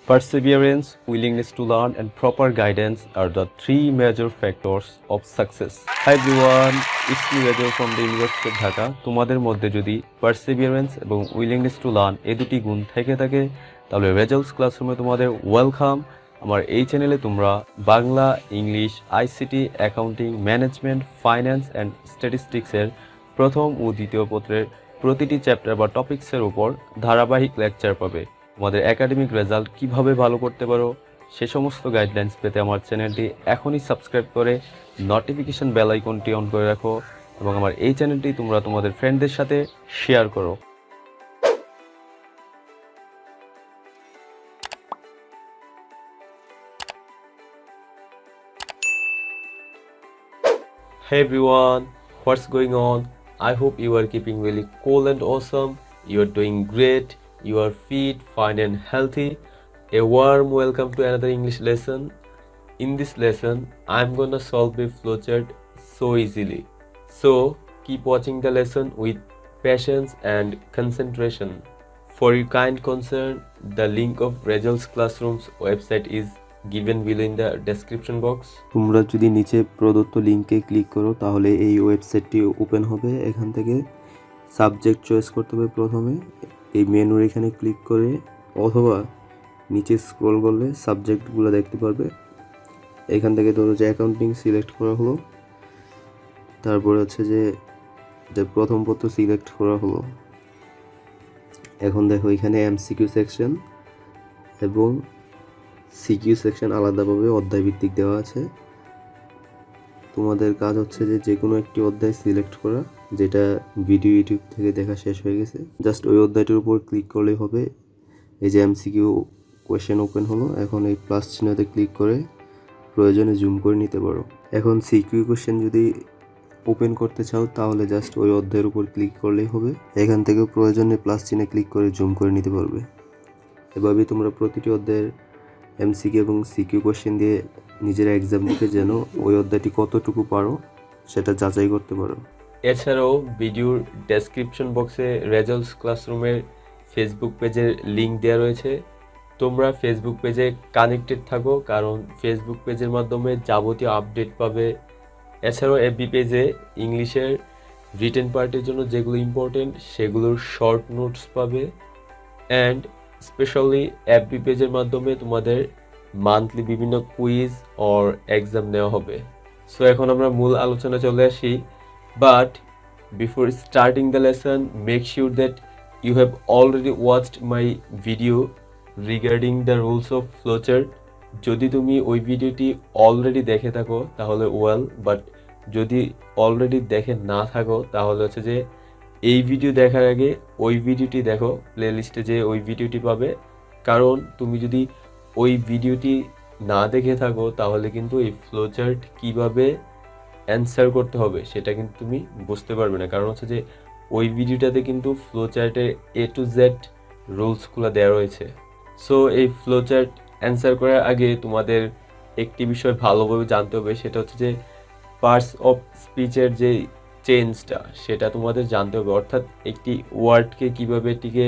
Perseverance, willingness to learn, and proper guidance are the three major factors of success. Hi everyone, it's me Rajal from the University of Dhaka. তোমাদের মধ্যে যদি perseverance এবং willingness to learn এই দুটি গুণ থেকে থাকে তাহলে রেজাল্টস ক্লাসরুমে তোমাদের ওয়েলকাম। আমার এই চ্যানেলে তোমরা Bangla, English, ICT, accounting, management, finance and স্ট্যাটিস্টিক্সের প্রথম ও দ্বিতীয় পত্রের প্রতিটি চ্যাপ্টার বা টপিকসের উপর ধারাবাহিক লেকচার পাবে। তোমাদের একাডেমিক রেজাল্ট কিভাবে ভালো করতে পারো সে সমস্ত গাইডলাইন্স পেতে আমার চ্যানেলটি এখনই সাবস্ক্রাইব করে নোটিফিকেশন বেল আইকনটি অন করে রাখো এবং আমার এই চ্যানেলটি তোমরা তোমাদের ফ্রেন্ডদের সাথে শেয়ার করো। Hey everyone, what's going on? I hope you are keeping really cool and awesome. You are doing great. You are fit, fine and healthy. A warm welcome to another English lesson. In this lesson, I'm gonna solve a flowchart so easily. So keep watching the lesson with patience and concentration. For your kind concern, the link of Rejal's Classroom's website is given below in the description box. তোমরা যদি নিচে প্রদত্ত লিংকে click করো তাহলে এই ওয়েবসাইটটি open হবে। এখান থেকে সাবজেক্ট চয়েস করতে হবে প্রথমে, এই মেনুর এখানে ক্লিক করে অথবা নিচে স্ক্রল করলে সাবজেক্টগুলো দেখতে পারবে। এখান থেকে ধরো যে অ্যাকাউন্টিং সিলেক্ট করা হলো, তারপরে হচ্ছে যে প্রথম পত্র সিলেক্ট করা হলো। এখন দেখো এখানে এমসিকিউ সেকশন এবং সিকিউ সেকশন আলাদাভাবে অধ্যায় ভিত্তিক দেওয়া আছে। তোমাদের কাজ হচ্ছে যে কোনো একটি অধ্যায় সিলেক্ট করা যেটা ভিডিও ইউটিউব থেকে দেখা শেষ হয়ে গেছে, জাস্ট ওই অধ্যায়টির উপর ক্লিক করলেই হবে। এই যে এমসিকিউ কোয়েশ্চেন ওপেন হলো, এখন এই প্লাস চিহ্নতে ক্লিক করে প্রয়োজনে জুম করে নিতে পারো। এখন সিকিউ কোয়েশ্চেন যদি ওপেন করতে চাও তাহলে জাস্ট ওই অধ্যায়ের উপর ক্লিক করলেই হবে। এখান থেকে প্রয়োজনে প্লাস চিহ্নে ক্লিক করে জুম করে নিতে পারবে। এভাবেই তোমরা প্রতিটি অধ্যায়ের এমসিকিউ এবং সিকিউ কোয়েশ্চেন দিয়ে নিজের এক্সাম দিতে যেন ওই অধ্যায়টি কতটুকু পারো সেটা যাচাই করতে পারো। এছাড়াও ভিডিওর ডেসক্রিপশন বক্সে রেজাল্টস ক্লাসরুমের ফেসবুক পেজের লিঙ্ক দেওয়া রয়েছে। তোমরা ফেসবুক পেজে কানেক্টেড থাকো, কারণ ফেসবুক পেজের মাধ্যমে যাবতীয় আপডেট পাবে। এছাড়াও এফবি পেজে ইংলিশের রিটেন পার্টের জন্য যেগুলো ইম্পর্টেন্ট সেগুলোর শর্ট নোটস পাবে। অ্যান্ড স্পেশালি এফবি পেজের মাধ্যমে তোমাদের মান্থলি বিভিন্ন কুইজ অর এক্সাম নেওয়া হবে। সো এখন আমরা মূল আলোচনা চলে আসি। But before starting the lesson, make sure that you have already watched my video regarding the rules of flowchart. যদি তুমি ওই ভিডিওটি অলরেডি দেখে থাকো তাহলে ওয়েল, বাট যদি অলরেডি দেখে না থাকো তাহলে হচ্ছে যে এই ভিডিও দেখার আগে ওই ভিডিওটি দেখো, প্লেলিস্টে যে ওই ভিডিওটি পাবে। কারণ তুমি যদি ওই ভিডিওটি না দেখে থাকো তাহলে কিন্তু এই ফ্লোচার্ট কিভাবে অ্যান্সার করতে হবে সেটা কিন্তু তুমি বুঝতে পারবে না। কারণ হচ্ছে যে ওই ভিডিওটাতে কিন্তু ফ্লোচার্টের A to Z রুলসগুলো দেওয়া রয়েছে। সো এই ফ্লোচার্ট অ্যান্সার করার আগে তোমাদের একটি বিষয় ভালোভাবে জানতে হবে, সেটা হচ্ছে যে পার্টস অফ স্পিচের যে চেঞ্জটা সেটা তোমাদের জানতে হবে। অর্থাৎ একটি ওয়ার্ডকে কিভাবে এটিকে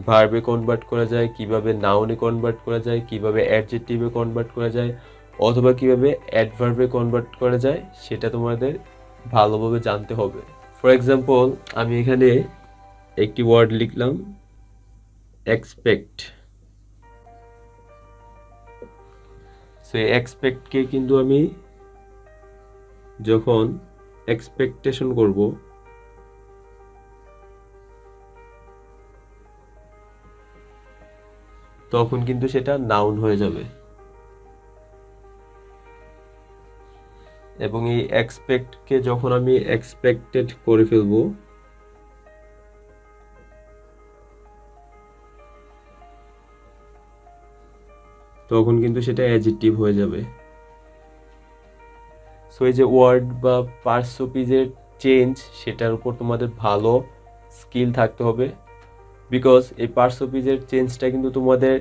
ভার্বে কনভার্ট করা যায়, কিভাবে নাউনে কনভার্ট করা যায়, কিভাবে অ্যাডজেক্টিভে কনভার্ট করা যায়, অথবা কিভাবে অ্যাডভার্বে কনভার্ট করা যায় সেটা তোমাদের ভালোভাবে জানতে হবে। ফর এক্সাম্পল, আমি এখানে একটি ওয়ার্ড লিখলাম এক্সপেক্ট। সো এই এক্সপেক্টকে কিন্তু আমি যখন এক্সপেকটেশন করব তখন কিন্তু সেটা নাউন হয়ে যাবে। এবং এই এক্সপেক্টকে যখন আমি এক্সপেক্টেড করে ফেলবো তখন কিন্তু সেটা অ্যাডজেক্টিভ হয়ে যাবে। সো এই যে ওয়ার্ড বা পার্টস অফ স্পিচের চেঞ্জ সেটার উপর তোমাদের ভালো স্কিল থাকতে হবে। বিকজ এই পার্টস অফ স্পিচের চেঞ্জটা কিন্তু তোমাদের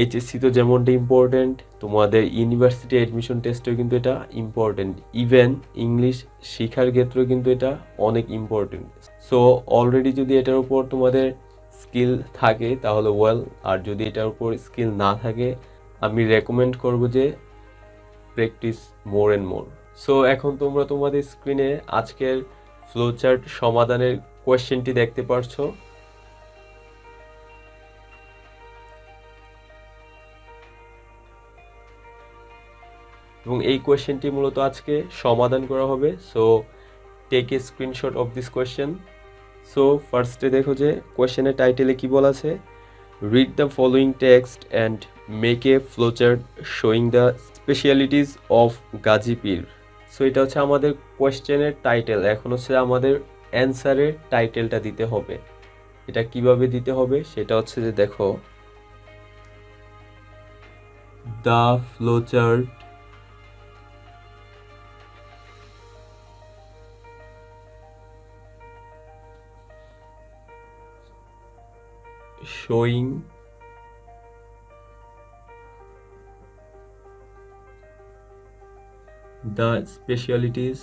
এইচএসসি তো যেমনটা ইম্পর্টেন্ট, তোমাদের ইউনিভার্সিটি অ্যাডমিশন টেস্টেও কিন্তু এটা ইম্পর্টেন্ট। ইভেন ইংলিশ শেখার ক্ষেত্রেও কিন্তু এটা অনেক ইম্পর্টেন্ট। সো অলরেডি যদি এটার উপর তোমাদের স্কিল থাকে তাহলে ওয়েল, আর যদি এটার উপর স্কিল না থাকে আমি রেকমেন্ড করব যে practice more and more. So এখন তোমরা তোমাদের স্ক্রিনে আজকের ফ্লোচার্ট সমাধানের কোয়েশ্চেনটি দেখতে পারছো। এবং এই কোয়েশ্চেনটি মূলত আজকে সমাধান করা হবে। So take a screenshot of this question. So ফার্স্টে দেখো যে কোয়েশ্চেনের টাইটেলে কি বলা আছে, read the following text and make a flowchart showing the specialities of Gazi Pir. So এটা হচ্ছে আমাদের কোয়েশ্চেনের টাইটেল। এখন হচ্ছে আমাদের অ্যান্সারের টাইটেলটা দিতে হবে। এটা কিভাবে দিতে হবে সেটা হচ্ছে যে দেখো, the flowchart showing the specialities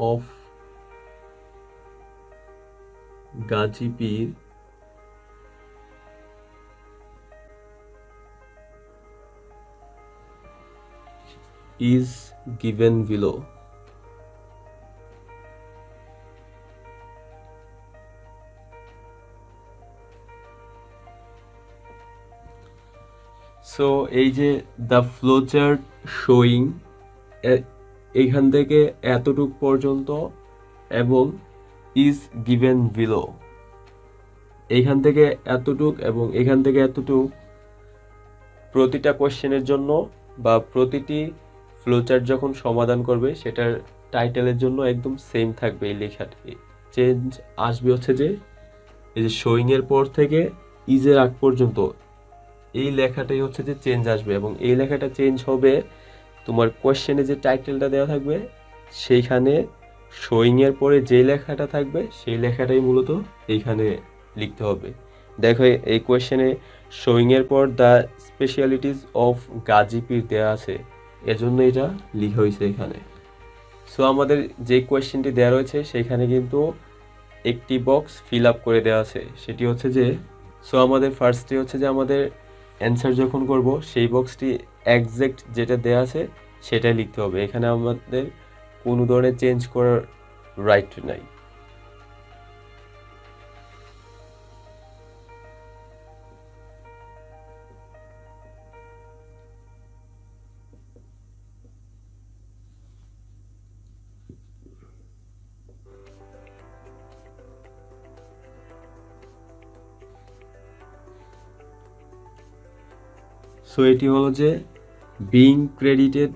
of Gazi Pir is given below. So এই যে দ্য ফ্লোচার্ট শোয়িং, এইখান থেকে এতটুক পর্যন্ত এবং ইজ গিভেন বিলো, এইখান থেকে এতটুক এবং এখান থেকে এতটুক প্রতিটা কোয়েশ্চেনের জন্য বা প্রতিটি ফ্লোচার্ট যখন সমাধান করবে সেটার টাইটেলের জন্য একদম সেম থাকবে। এই লেখাটি চেঞ্জ আসবে হচ্ছে যে এই যে শোয়িং এর পর থেকে ইজের আগ পর্যন্ত এই লেখাটাই হচ্ছে যে চেঞ্জ আসবে, এবং এই লেখাটা চেঞ্জ হবে তোমার কোয়েশ্চেনে যে টাইটেলটা দেওয়া থাকবে সেইখানে শোয়িং এর পরে যে লেখাটা থাকবে সেই লেখাটাই মূলত এইখানে লিখতে হবে। দেখো এই কোয়েশ্চেনে শোয়িং এর পর দ্য স্পেশালিটিস অফ গাজী পীর দেওয়া আছে, এজন্য এটা লিখা হয়েছে এখানে। সো আমাদের যে কোয়েশ্চেনটি দেওয়া রয়েছে সেখানে কিন্তু একটি বক্স ফিল আপ করে দেওয়া আছে, সেটি হচ্ছে যে সো আমাদের ফার্স্টে হচ্ছে যে আমাদের অ্যান্সার যখন করব সেই বক্সটি একজ্যাক্ট যেটা দেওয়া আছে সেটাই লিখতে হবে। এখানে আমাদের কোনো ধরনের চেঞ্জ করার রাইট নাই। সো এটি হলো যে বিং ক্রেডিটেড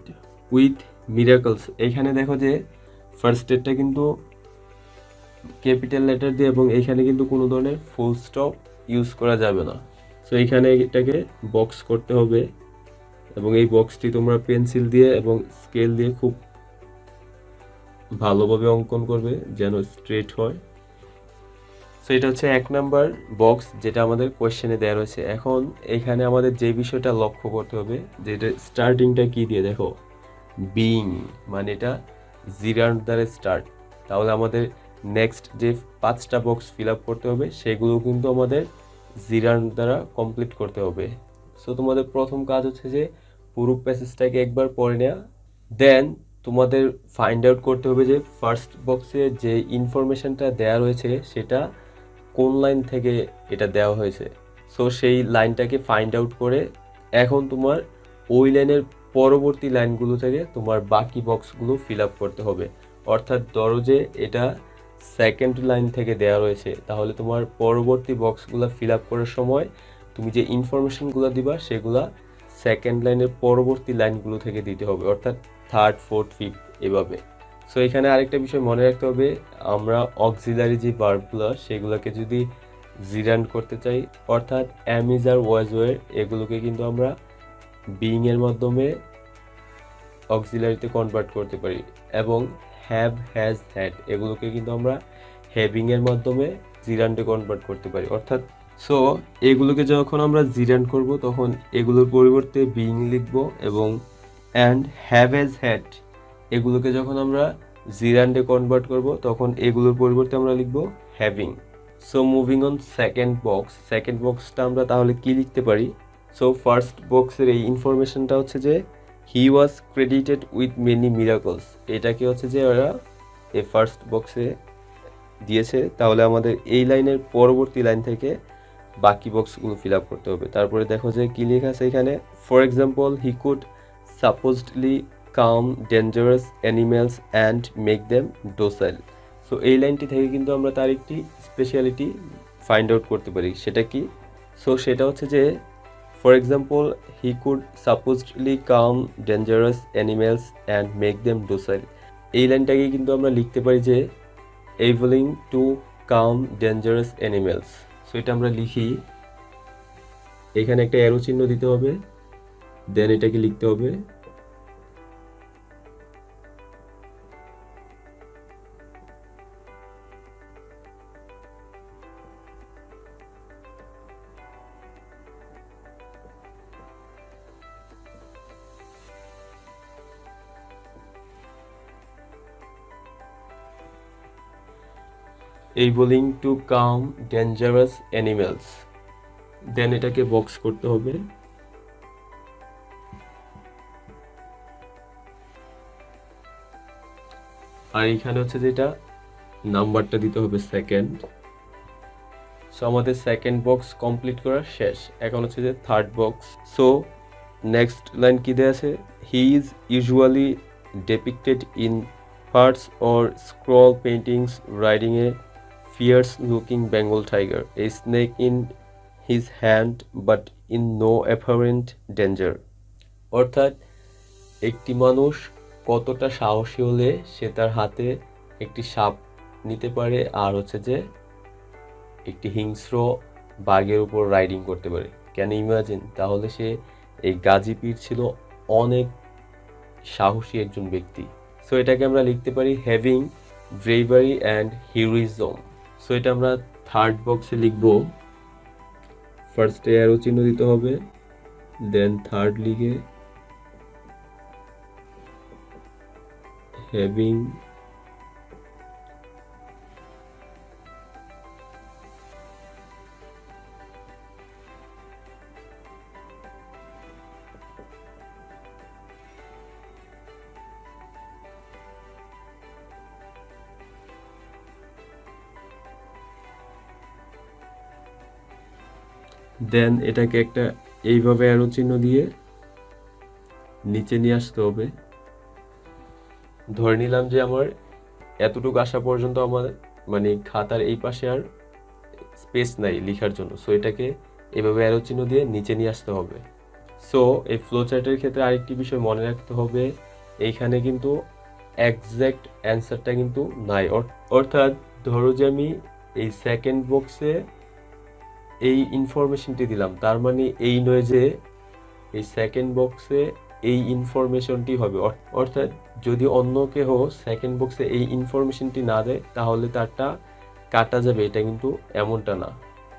উইথ মিরাকলস। এইখানে দেখো যে ফার্স্ট স্টেটটা কিন্তু ক্যাপিটাল লেটার দিয়ে এবং এইখানে কিন্তু কোনো ধরনের ফুল স্টপ ইউজ করা যাবে না। সো এইখানে এটাকে বক্স করতে হবে এবং এই বক্সটি তোমরা পেন্সিল দিয়ে এবং স্কেল দিয়ে খুব ভালোভাবে অঙ্কন করবে যেন স্ট্রেট হয়। সো এটা হচ্ছে 1 নাম্বার বক্স যেটা আমাদের কোয়েশ্চেনে দেওয়া রয়েছে। এখন এখানে আমাদের যে বিষয়টা লক্ষ্য করতে হবে যে এটা স্টার্টিংটা কি দিয়ে, দেখো বিং মানে এটা জিরার দ্বারা স্টার্ট, তাহলে আমাদের নেক্সট যে 5টা বক্স ফিল আপ করতে হবে সেগুলো কিন্তু আমাদের জিরার দ্বারা কমপ্লিট করতে হবে। সো তোমাদের প্রথম কাজ হচ্ছে যে পুরো প্যাসেজটাকে একবার পড়ে নেওয়া, দেন তোমাদের ফাইন্ড আউট করতে হবে যে ফার্স্ট বক্সে যে ইনফরমেশনটা দেওয়া রয়েছে সেটা কোন লাইন থেকে এটা দেওয়া হয়েছে। সো সেই লাইনটাকে ফাইন্ড আউট করে এখন তোমার ওই লাইনের পরবর্তী লাইনগুলো থেকে তোমার বাকি বক্সগুলো ফিল আপ করতে হবে। অর্থাৎ ধরো যে এটা সেকেন্ড লাইন থেকে দেওয়া রয়েছে, তাহলে তোমার পরবর্তী বক্সগুলো ফিল আপ করার সময় তুমি যে ইনফরমেশনগুলো দিবা সেগুলা সেকেন্ড লাইনের পরবর্তী লাইনগুলো থেকে দিতে হবে, অর্থাৎ থার্ড, ফোর্থ, ফিফথ এভাবে। সো এখানে আরেকটা বিষয় মনে রাখতে হবে, আমরা অক্সিলারি যে ভার্বগুলো সেগুলোকে যদি জিরান্ড করতে চাই অর্থাৎ অ্যাম ইজ আর ওয়াজ ওয়ের এগুলোকে কিন্তু আমরা বিং এর মাধ্যমে অক্সিলারিতে কনভার্ট করতে পারি, এবং হ্যাভ, হ্যাজ, হ্যাড এগুলোকে কিন্তু আমরা হ্যাভিং এর মাধ্যমে জিরান্ডে কনভার্ট করতে পারি। অর্থাৎ সো এগুলোকে যখন আমরা জিরান্ড করব তখন এগুলোর পরিবর্তে বিং লিখব, এবং অ্যান্ড হ্যাভ হ্যাজ হ্যাড এগুলোকে যখন আমরা জিরান্ডে কনভার্ট করব তখন এগুলোর পরিবর্তে আমরা লিখব having. So moving on second বক্সটা আমরা তাহলে কি লিখতে পারি? সো ফার্স্ট বক্সের এই ইনফরমেশনটা হচ্ছে যে হি ওয়াজ ক্রেডিটেড উইথ মেনি মিরাকলস, এটাকে হচ্ছে যে ওরা এই ফার্স্ট বক্সে দিয়েছে, তাহলে আমাদের এই লাইনের পরবর্তী লাইন থেকে বাকি বক্সগুলো ফিল আপ করতে হবে। তারপরে দেখো যে কি লেখা আছে এখানে, for example he could supposedly come dangerous animals and make them docile. So এই লাইনটি থেকে কিন্তু আমরা তার একটি স্পেশালিটি ফাইন্ড আউট করতে পারি, সেটা কি? সো সেটা হচ্ছে যে for example he could supposedly come dangerous animals and make them docile, এই লাইনটাকে কিন্তু আমরা লিখতে পারি যে enabling to come dangerous animals. So এটা আমরা লিখি, এখানে একটা অ্যারো চিহ্ন দিতে হবে, দেন এটাকে লিখতে হবে এবলিং টু কাম ডেঞ্জারাস অ্যানিমেলস, দেন এটাকে বক্স করতে হবে। আর এখানে হচ্ছে যেটা নাম্বারটা দিতে হবে সেকেন্ড। সো আমাদের সেকেন্ড বক্স কমপ্লিট করা শেষ, এখন হচ্ছে যে third box. So next line কি দেওয়া আছে, he is usually depicted in parts or scroll paintings riding a fierce looking Bengal tiger, a snake in his hand but in no apparent danger। অর্থাৎ একটি মানুষ কতটা সাহসী হলে সে তার হাতে একটি সাপ নিতে পারে আর হচ্ছে যে একটি হিংস্র বাঘের উপর রাইডিং করতে পারে। Can imagine? তাহলে সে এই গাজী পীর ছিল অনেক সাহসী একজন ব্যক্তি। সো এটাকে আমরা লিখতে পারি having bravery and heroism. So এটা আমরা থার্ড বক্সে লিখব, ফার্স্টে অ্যারো চিহ্ন দিতে হবে, দেন থার্ড লিখে হ্যাভিং দেন এটাকে একটা এইভাবে অ্যারো চিহ্ন দিয়ে নিচে নিয়ে আসতে হবে। ধরে নিলাম যে আমার এতটুকু আসা পর্যন্ত আমার মানে খাতার এই পাশে আর স্পেস নাই লেখার জন্য, সো এটাকে এভাবে অ্যারো চিহ্ন দিয়ে নিচে নিয়ে আসতে হবে। সো এই ফ্লো চার্টের ক্ষেত্রে আরেকটি বিষয় মনে রাখতে হবে, এইখানে কিন্তু এক্সাক্ট অ্যান্সারটা কিন্তু নাই। অর্থাৎ ধরো যে আমি এই সেকেন্ড বক্সে এই ইনফরমেশনটি দিলাম, তার মানে এই নয় যে এই সেকেন্ড বক্সে এই ইনফরমেশনটি হবে। অর্থাৎ যদি অন্য কেহ সেকেন্ড বক্সে এই ইনফরমেশনটি না দেয় তাহলে তারটা কাটা যাবে, এটা কিন্তু এমনটা না।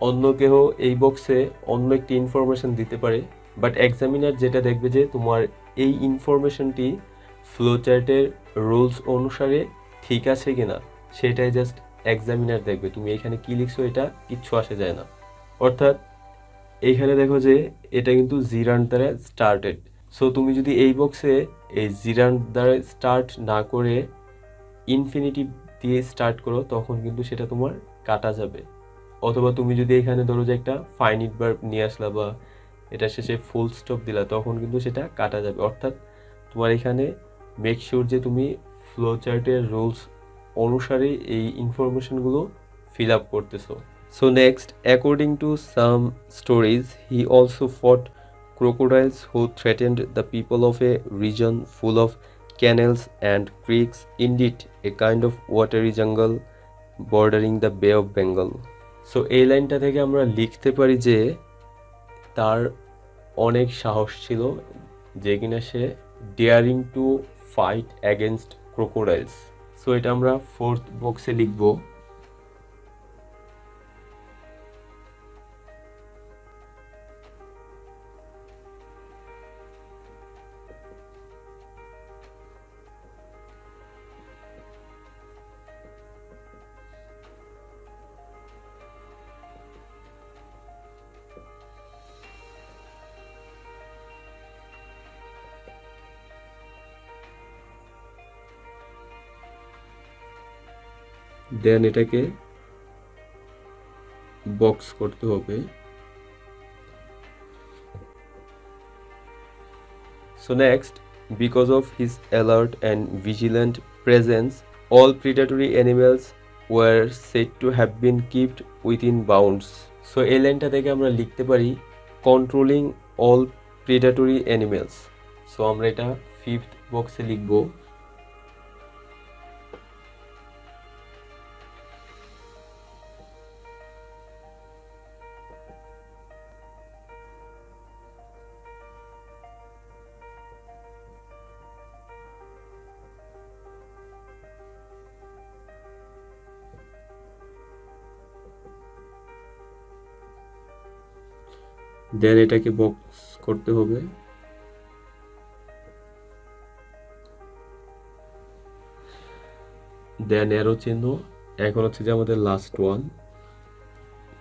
অন্য কেহ এই বক্সে অন্য একটি ইনফরমেশন দিতে পারে, বাট এক্সামিনার যেটা দেখবে যে তোমার এই ইনফরমেশনটি ফ্লোচার্টের রুলস অনুসারে ঠিক আছে কিনা, সেটাই জাস্ট এক্সামিনার দেখবে। তুমি এখানে কি লিখছো এটা কিচ্ছু আসে যায় না। অর্থাৎ এইখানে দেখো যে এটা কিন্তু জিরান দ্বারা স্টার্টেড। সো তুমি যদি এই বক্সে এই জিরান দ্বারা স্টার্ট না করে ইনফিনিটিভ দিয়ে স্টার্ট করো তখন কিন্তু সেটা তোমার কাটা যাবে। অথবা তুমি যদি এখানে ধরো যে একটা ফাইনিট ভার্ব নিয়ে আসলা বা এটা শেষে ফুল স্টপ দিলা তখন কিন্তু সেটা কাটা যাবে। অর্থাৎ তোমার এখানে মেক শিওর যে তুমি ফ্লো চার্টের রুলস অনুসারে এই ইনফরমেশনগুলো ফিল আপ করতেছো। So next, according to some stories, he also fought crocodiles who threatened the people of a region full of canals and creeks, indeed a kind of watery jungle bordering the Bay of Bengal. So এই লাইনটা থেকে আমরা লিখতে পারি যে তার অনেক সাহস ছিল, যে কিনা সে daring to fight against crocodiles. So এটা আমরা ফোর্থ বক্সে লিখবো। দেন এটাকে বক্স করতে হবে। So next, because of his alert and vigilant presence, all predatory animals were said to have been kept within bounds. So এই লাইনটা থেকে আমরা লিখতে পারি controlling all predatory animals. So আমরা এটা ফিফথ বক্সে লিখব। দেন এটাকে বক্স করতে হবে। দেন অ্যারো চিহ্ন। এখন হচ্ছে যে আমাদের last one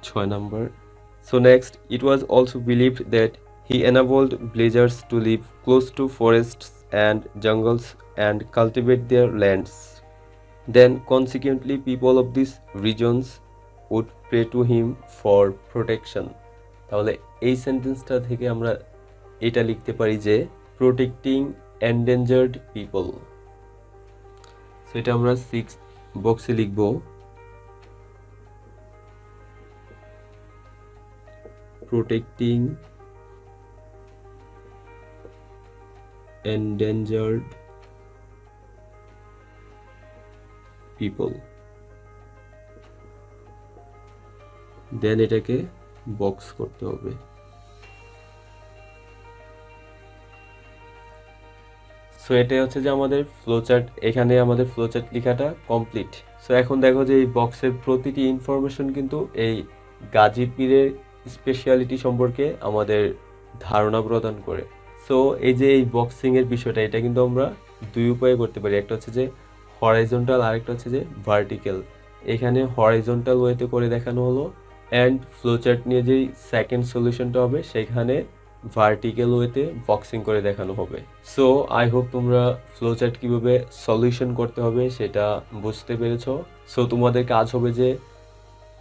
6 number. So next, it was also believed that he enabled villagers to live close to forests and jungles and cultivate their lands. Then consequently people of these regions would pray to him for protection. তাহলে এই সেন্টেন্সটা থেকে আমরা এটা লিখতে পারি যে protecting endangered people. So এটা আমরা 6 বক্সে লিখব। Protecting endangered people. দেন এটাকে বক্স করতে হবে। সো এটাই হচ্ছে যে আমাদের ফ্লোচার্ট। এখানে আমাদের ফ্লোচার্ট লেখাটা কমপ্লিট। সো এখন দেখো যে এই বক্সের প্রতিটি ইনফরমেশন কিন্তু এই গাজী পীরের স্পেশালিটি সম্পর্কে আমাদের ধারণা প্রদান করে। সো এই যে এই বক্সিং এর বিষয়টা, এটা কিন্তু আমরা দুই উপায়ে করতে পারি। একটা হচ্ছে যে হরাইজন্টাল, আরেকটা হচ্ছে যে ভার্টিক্যাল। এখানে হরাইজন্টাল ওয়েতে করে দেখানো হলো, অ্যান্ড ফ্লোচার্ট নিয়ে যেই সেকেন্ড সলিউশনটা হবে সেখানে ভার্টিক্যাল ওয়েতে বক্সিং করে দেখানো হবে। সো আই হোপ তোমরা ফ্লোচার্ট কীভাবে সলিউশন করতে হবে সেটা বুঝতে পেরেছো। সো তোমাদের কাজ হবে যে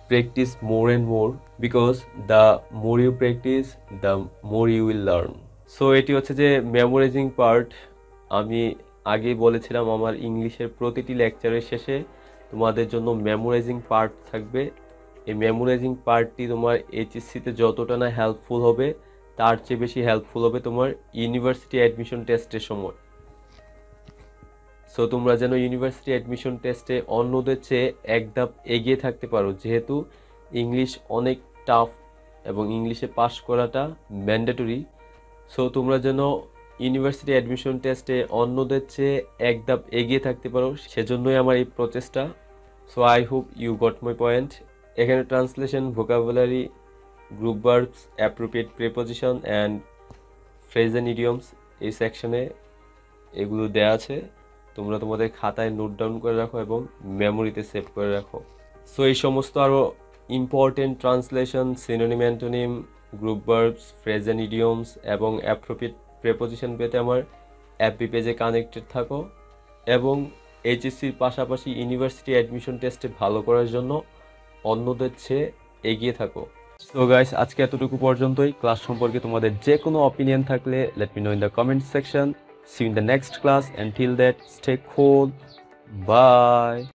practice more and more, because the more you practice the more you will learn. So এটি হচ্ছে যে মেমোরাইজিং পার্ট। আমি আগেই বলেছিলাম আমার ইংলিশের প্রতিটি লেকচারের শেষে তোমাদের জন্য মেমোরাইজিং পার্ট থাকবে। এই মেমোরাইজিং পার্টটি তোমার এইচএসসিতে যতটা না হেল্পফুল হবে তার চেয়ে বেশি হেল্পফুল হবে তোমার ইউনিভার্সিটি অ্যাডমিশন টেস্টের সময়। সো তোমরা যেন ইউনিভার্সিটি অ্যাডমিশন টেস্টে অন্যদের চেয়ে এক ধাপ এগিয়ে থাকতে পারো, যেহেতু ইংলিশ অনেক টাফ এবং ইংলিশে পাস করাটা ম্যান্ডেটরি। সো তোমরা যেন ইউনিভার্সিটি অ্যাডমিশন টেস্টে অন্যদের চেয়ে এক ধাপ এগিয়ে থাকতে পারো, সেজন্যই আমার এই প্রচেষ্টা। So I hope you got my point. এখানে translation, vocabulary, group verbs, appropriate preposition and phrase and idioms এই সেকশনে এগুলো দেয়া আছে। তোমরা তোমাদের খাতায় নোট ডাউন করে রাখো এবং মেমোরিতে সেভ করে রাখো। সো এই সমস্ত আরও important translation, synonym, antonym, group verbs, phrase and idioms এবং অ্যাপ্রোপ্রিয়েট প্রিপোজিশন পেতে আমার অ্যাপি পেজে কানেক্টেড থাকো এবং এইচএসসির পাশাপাশি ইউনিভার্সিটি অ্যাডমিশন টেস্টে ভালো করার জন্য অন্যদের চেয়ে এগিয়ে থাকো। সো গাইস, আজকে এতটুকু পর্যন্তই। ক্লাস সম্পর্কে তোমাদের যে কোনো অপিনিয়ন থাকলে let me no in the comment section. See you in the next class. Until that, stay cool. Bye.